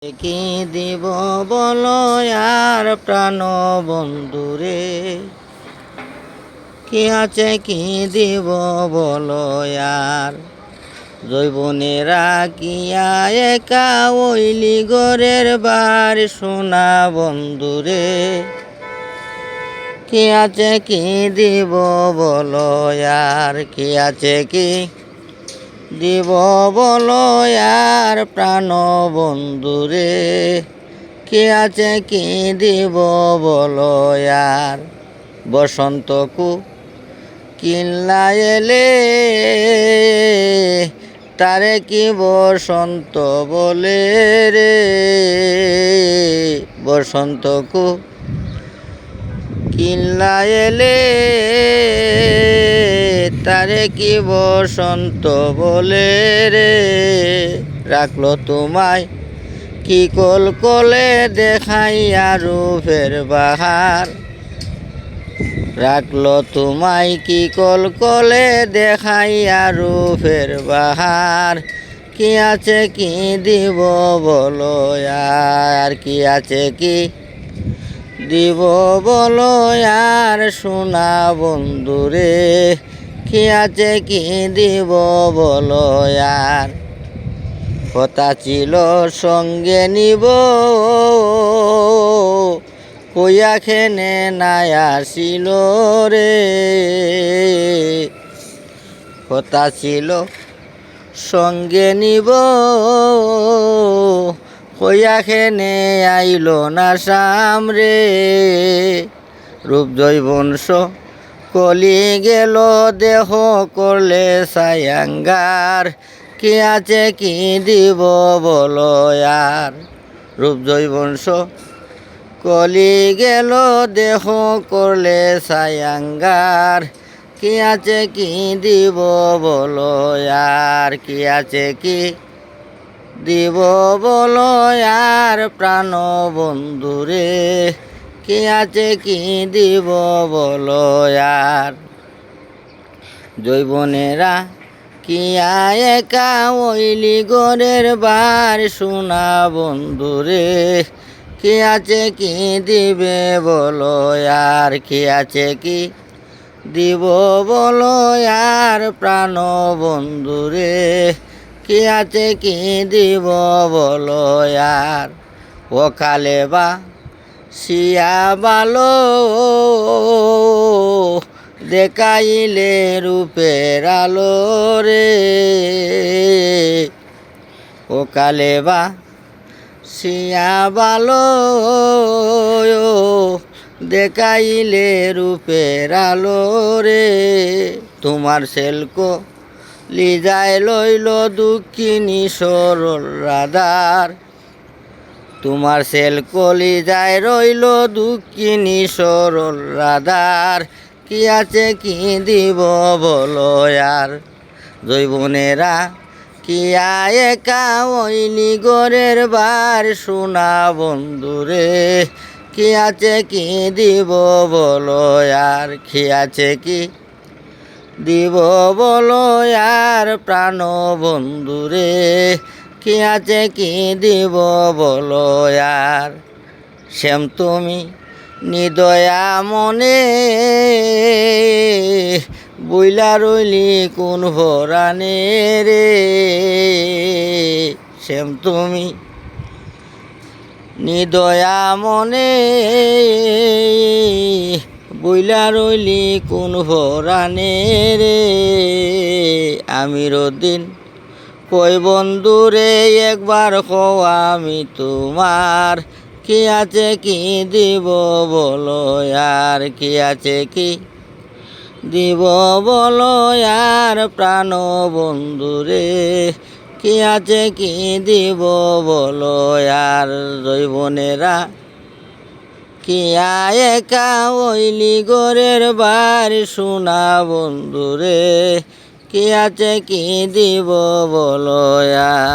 কি দিব বলো আর প্রাণ বন্ধুরে, কি আছে কি দিব বলো আর। জৈবনেরা কিয়া একা ওইলি গরের বার সোনা বন্ধুরে, কি আছে কি দিব বলো আর। কি আছে কি দিব বলো আর প্রাণ বন্ধুরে, কি আছে কি দিব বলো আর। বসন্তকু কিল্লা এলে তারে কি বসন্ত বলে রে। বসন্তকু কিল্লা এলে তারে কি বসন্ত বলে রে। রাখলো তোমায় কি কল কলে দেখাইয়া রূপের বাহার। রাখলো তোমায় কি কল কলে দেখাইয়া রূপের বাহার। কি আছে কি দিব বলো আর। কি আছে কি দিব বলো আর সোনা বন্ধুরে, কি আছে কি দিব বলো আর। কথা ছিল সঙ্গে নিব কইয়া খেনে নাই আসিল রে। কথা ছিল সঙ্গে নিব কইয়া খেনে আইল না সামরে। রূপ জৈবংশ কলি গেল দেহ করলে সায়াঙ্গার। কি আছে কি দিব বলো আর। রূপ জৈবংশ কলি গেল দেহ করলে সায়াঙ্গার। কি আছে কি দিব বলো আর। কি আছে কি দিব বলো আর প্রাণ বন্ধুরে, কি আছে কি দিব বলো আর। জৈবনেরা কিয়া একা ওইলি গরের বার সোনা বন্ধুরে, কি আছে কি দিবে বলো আর। কি আছে কি দিব বলো আর প্রাণ বন্ধুরে, কি আছে কি দিব বলো আর। ওকালে বা শিয়া বালো দেখাইলে রূপের আলো রে। ওকালে বা শিয়া বালো দেখাইলে রূপের আলো রে। তোমার সেলকো লিজায় লইল দুঃখিনী সরল রাধার। তোমার সেল কলি যায় রইল দুঃখিনী সরল রাধার। কি আছে কি দিব বলো আর। জৈবনেরা কিয়া একা ওইলি গরের বার সোনা বন্ধুরে, কি আছে কি দিব বলো আর। কি আছে কি দিব বলো আর প্রাণ বন্ধুরে, কি আছে কি দিব বলো আর। শ্যাম তুমি নিদয়া মনে বইলা রইলি কোন ভরানে রে। শ্যাম তুমি নিদয়া মনে বইলা রইলি কোন ভরানে রে। আমির দিন কই বন্ধুরে একবার কও আমি তোমার, কি আছে কি দিব বলো আর। কি আছে কি দিব বলো আর প্রাণ বন্ধুরে, কি আছে কি দিব বলো আর। জৈবনেরা কিয়া একা ওইলি গরের বার সোনা বন্ধুরে, কি আছে কি দিব বলো আর।